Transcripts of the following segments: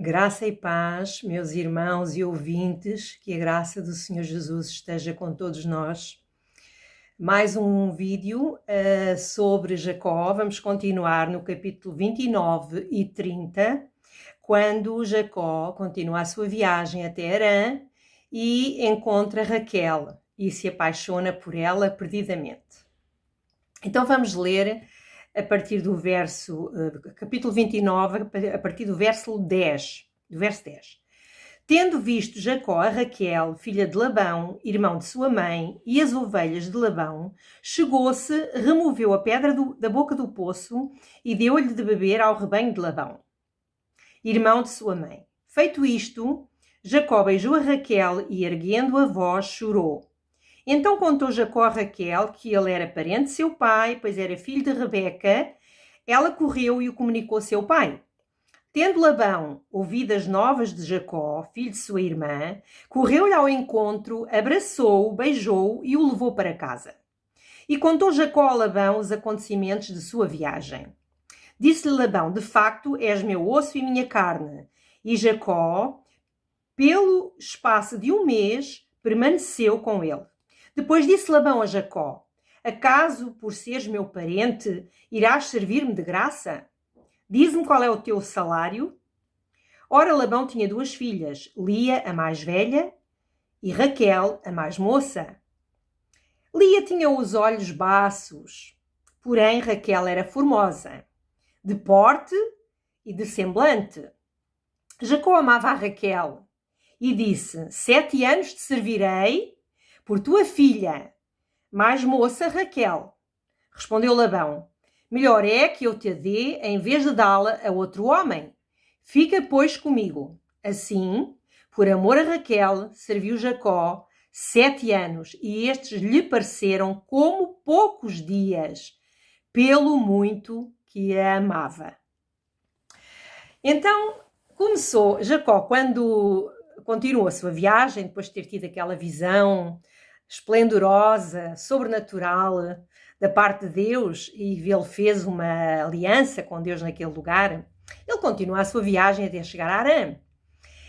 Graça e paz, meus irmãos e ouvintes, que a graça do Senhor Jesus esteja com todos nós. Mais um vídeo sobre Jacó. Vamos continuar no capítulo 29 e 30, quando Jacó continua a sua viagem até Harã e encontra Raquel e se apaixona por ela perdidamente. Então vamos ler a partir do capítulo 29, a partir do verso 10. Tendo visto Jacó a Raquel, filha de Labão, irmão de sua mãe, e as ovelhas de Labão, chegou-se, removeu a pedra da boca do poço e deu-lhe de beber ao rebanho de Labão, irmão de sua mãe. Feito isto, Jacó beijou a Raquel e, erguendo a voz, chorou. Então contou Jacó a Raquel que ele era parente de seu pai, pois era filho de Rebeca. Ela correu e o comunicou a seu pai. Tendo Labão ouvido as novas de Jacó, filho de sua irmã, correu-lhe ao encontro, abraçou-o, beijou-o e o levou para casa. E contou Jacó a Labão os acontecimentos de sua viagem. Disse-lhe Labão: de facto, és meu osso e minha carne. E Jacó, pelo espaço de um mês, permaneceu com ele. Depois disse Labão a Jacó: acaso, por seres meu parente, irás servir-me de graça? Diz-me qual é o teu salário. Ora, Labão tinha duas filhas, Lia, a mais velha, e Raquel, a mais moça. Lia tinha os olhos baços, porém Raquel era formosa, de porte e de semblante. Jacó amava a Raquel e disse: 7 anos te servirei por tua filha, mais moça Raquel. Respondeu Labão: melhor é que eu te a dê em vez de dá-la a outro homem. Fica, pois, comigo. Assim, por amor a Raquel, serviu Jacó 7 anos, e estes lhe pareceram como poucos dias, pelo muito que a amava. Então, começou Jacó, quando continuou a sua viagem, depois de ter tido aquela visão esplendorosa, sobrenatural, da parte de Deus, e ele fez uma aliança com Deus naquele lugar, ele continua a sua viagem até chegar a Harã.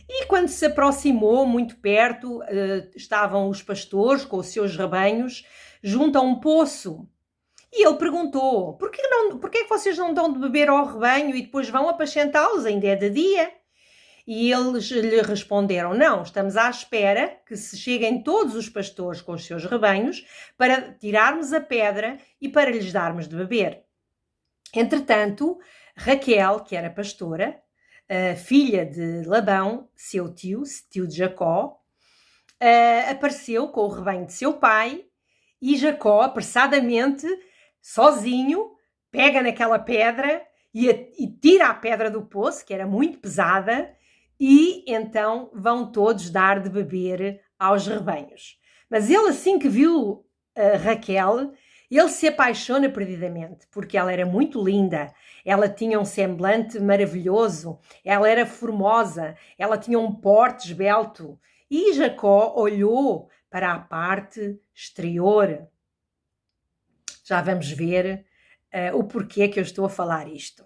E quando se aproximou muito perto, estavam os pastores com os seus rebanhos junto a um poço. E ele perguntou: por que vocês não dão de beber ao rebanho e depois vão apacentá-los? Ainda é de dia. E eles lhe responderam: não, estamos à espera que se cheguem todos os pastores com os seus rebanhos para tirarmos a pedra e para lhes darmos de beber. Entretanto, Raquel, que era pastora, filha de Labão, seu tio de Jacó, apareceu com o rebanho de seu pai, e Jacó, apressadamente, sozinho, pega naquela pedra e tira a pedra do poço, que era muito pesada, e então vão todos dar de beber aos rebanhos. Mas ele, assim que viu Raquel, ele se apaixona perdidamente, porque ela era muito linda, ela tinha um semblante maravilhoso, ela era formosa, ela tinha um porte esbelto, e Jacó olhou para a parte exterior. Já vamos ver o porquê que eu estou a falar isto.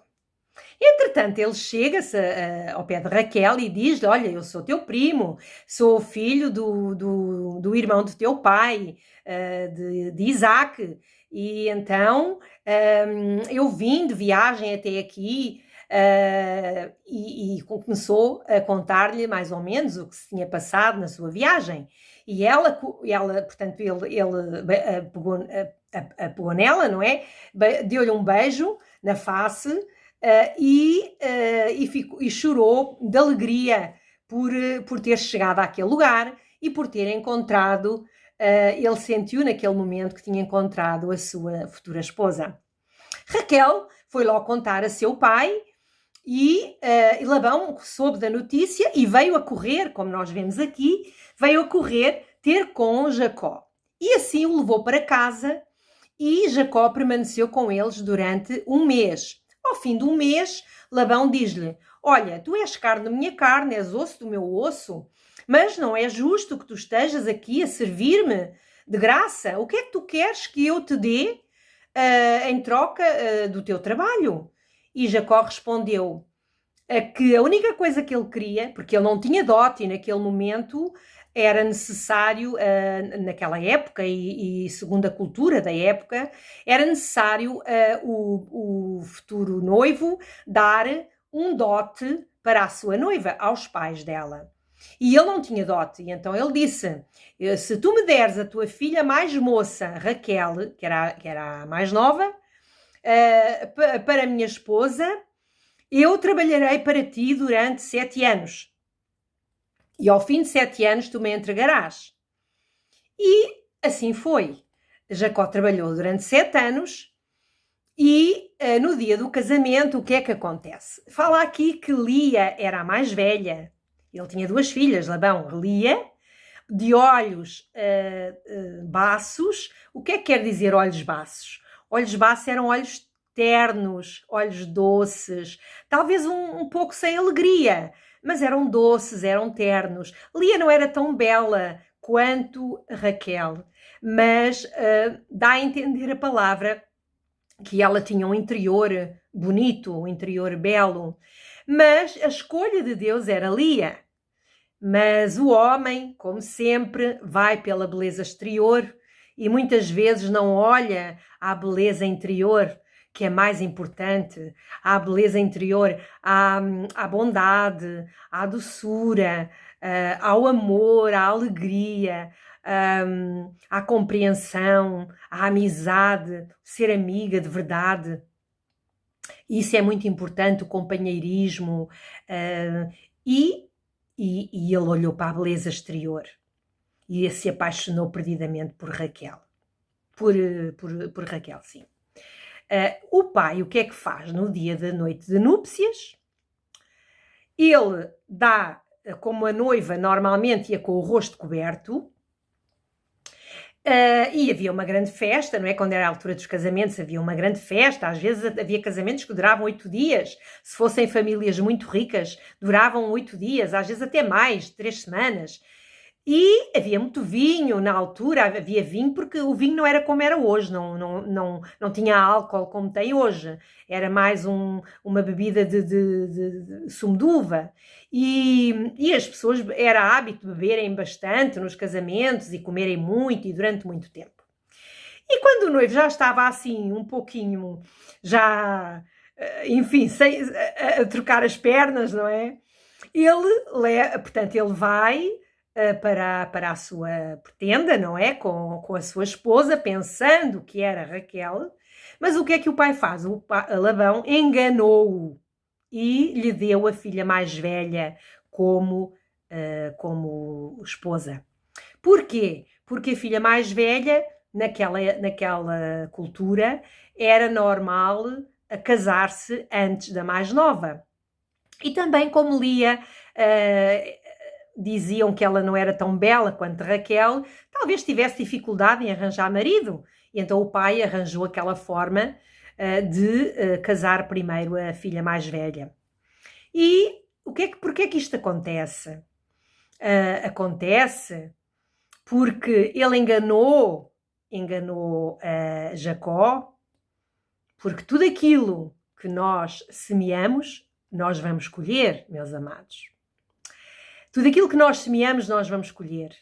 Entretanto, ele chega-se ao pé de Raquel e diz-lhe: olha, eu sou teu primo, sou filho do irmão do teu pai, de Isaac, e então eu vim de viagem até aqui, e começou a contar-lhe mais ou menos o que se tinha passado na sua viagem. E ela portanto, ele pegou nela, não é? Deu-lhe um beijo na face, e chorou de alegria por ter chegado àquele lugar e por ter encontrado, ele sentiu naquele momento que tinha encontrado a sua futura esposa. Raquel foi logo contar a seu pai, e Labão soube da notícia e veio a correr, como nós vemos aqui, veio a correr ter com Jacó. E assim o levou para casa, e Jacó permaneceu com eles durante um mês. Ao fim de um mês, Labão diz-lhe: olha, tu és carne da minha carne, és osso do meu osso, mas não é justo que tu estejas aqui a servir-me de graça. O que é que tu queres que eu te dê em troca do teu trabalho? E Jacó respondeu: que a única coisa que ele queria, porque ele não tinha dote e naquele momento era necessário, naquela época e segundo a cultura da época, era necessário o futuro noivo dar um dote para a sua noiva, aos pais dela. E ele não tinha dote, e então ele disse: se tu me deres a tua filha mais moça, Raquel, que era a mais nova, para a minha esposa, eu trabalharei para ti durante 7 anos. E ao fim de 7 anos tu me entregarás. E assim foi. Jacó trabalhou durante 7 anos e no dia do casamento o que é que acontece? Fala aqui que Lia era a mais velha. Ele tinha 2 filhas, Labão, Lia, de olhos baços. O que é que quer dizer olhos baços? Olhos baços eram olhos ternos, olhos doces, talvez um pouco sem alegria, mas eram doces, eram ternos. Lia não era tão bela quanto Raquel, mas dá a entender a palavra que ela tinha um interior bonito, um interior belo, mas a escolha de Deus era Lia. Mas o homem, como sempre, vai pela beleza exterior e muitas vezes não olha à beleza interior, que é mais importante, à beleza interior, à bondade, à doçura, ao amor, à alegria, à compreensão, à amizade, ser amiga de verdade. Isso é muito importante, o companheirismo, e ele olhou para a beleza exterior e se apaixonou perdidamente por Raquel. Por Raquel, sim. O pai, o que é que faz no dia da noite de núpcias? Ele dá, como a noiva normalmente ia com o rosto coberto, e havia uma grande festa, não é? Quando era a altura dos casamentos havia uma grande festa, às vezes havia casamentos que duravam 8 dias, se fossem famílias muito ricas, duravam 8 dias, às vezes até mais, 3 semanas. E havia muito vinho na altura, havia vinho porque o vinho não era como era hoje, não tinha álcool como tem hoje, era mais uma bebida de sumo de uva. E as pessoas, era hábito beberem bastante nos casamentos e comerem muito e durante muito tempo. E quando o noivo já estava assim um pouquinho, já, enfim, a trocar as pernas, não é? Portanto, ele vai para a sua pretenda, não é? Com a sua esposa, pensando que era Raquel. Mas o que é que o pai faz? Labão enganou-o e lhe deu a filha mais velha como esposa. Porquê? Porque a filha mais velha, naquela cultura, era normal casar-se antes da mais nova. E também, como Lia diziam que ela não era tão bela quanto Raquel, talvez tivesse dificuldade em arranjar marido. E então o pai arranjou aquela forma de casar primeiro a filha mais velha. E porquê que isto acontece? Acontece porque ele enganou Jacó, porque tudo aquilo que nós semeamos, nós vamos colher, meus amados. Tudo aquilo que nós semeamos, nós vamos colher.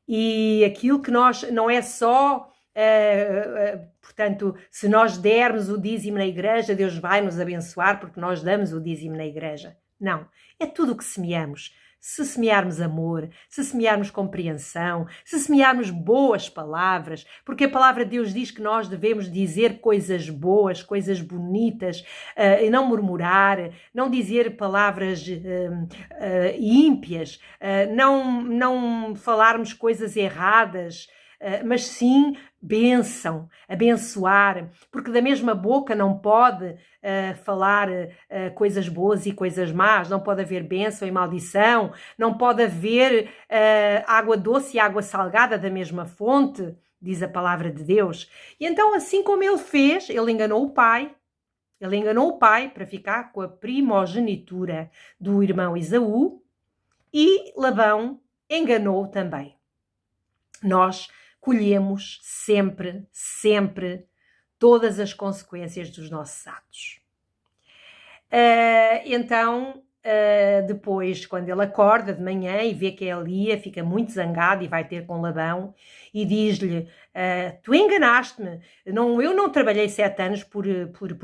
E aquilo que nós, não é só, portanto, se nós dermos o dízimo na igreja, Deus vai nos abençoar porque nós damos o dízimo na igreja. Não, é tudo o que semeamos. Se semearmos amor, se semearmos compreensão, se semearmos boas palavras, porque a palavra de Deus diz que nós devemos dizer coisas boas, coisas bonitas, e não murmurar, não dizer palavras ímpias, não falarmos coisas erradas, mas sim bênção, abençoar, porque da mesma boca não pode falar coisas boas e coisas más, não pode haver bênção e maldição, não pode haver água doce e água salgada da mesma fonte, diz a palavra de Deus. E então, assim como ele fez, ele enganou o pai para ficar com a primogenitura do irmão Esaú, e Labão enganou também. Nós colhemos sempre, sempre todas as consequências dos nossos atos. Então, depois, quando ele acorda de manhã e vê que é a Lia, fica muito zangado e vai ter com Labão e diz-lhe: tu enganaste-me, eu não trabalhei 7 anos por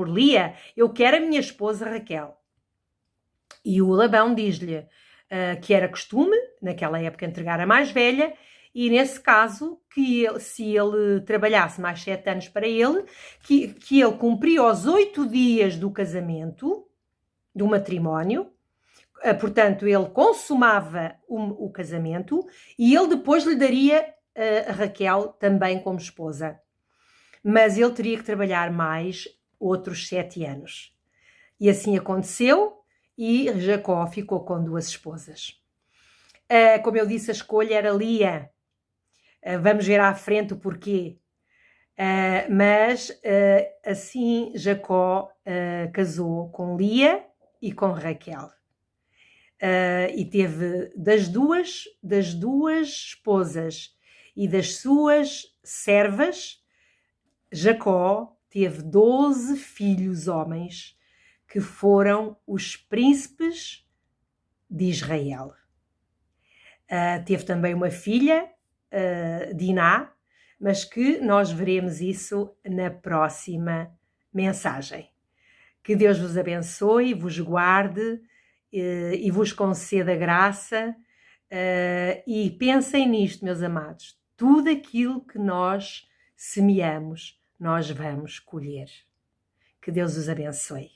Lia, eu quero a minha esposa Raquel. E o Labão diz-lhe que era costume, naquela época, entregar a mais velha, e nesse caso, se ele trabalhasse mais 7 anos para ele, que ele cumpria os 8 dias do casamento, do matrimónio, portanto, ele consumava o casamento e ele depois lhe daria a Raquel também como esposa. Mas ele teria que trabalhar mais outros 7 anos. E assim aconteceu e Jacó ficou com 2 esposas. Como eu disse, a escolha era Lia. Vamos ver à frente o porquê. Mas assim Jacó casou com Lia e com Raquel. E teve das duas esposas e das suas servas, Jacó teve 12 filhos homens que foram os príncipes de Israel. Teve também uma filha, Diná, mas que nós veremos isso na próxima mensagem. Que Deus vos abençoe, vos guarde e vos conceda graça, e pensem nisto, meus amados, tudo aquilo que nós semeamos, nós vamos colher. Que Deus os abençoe.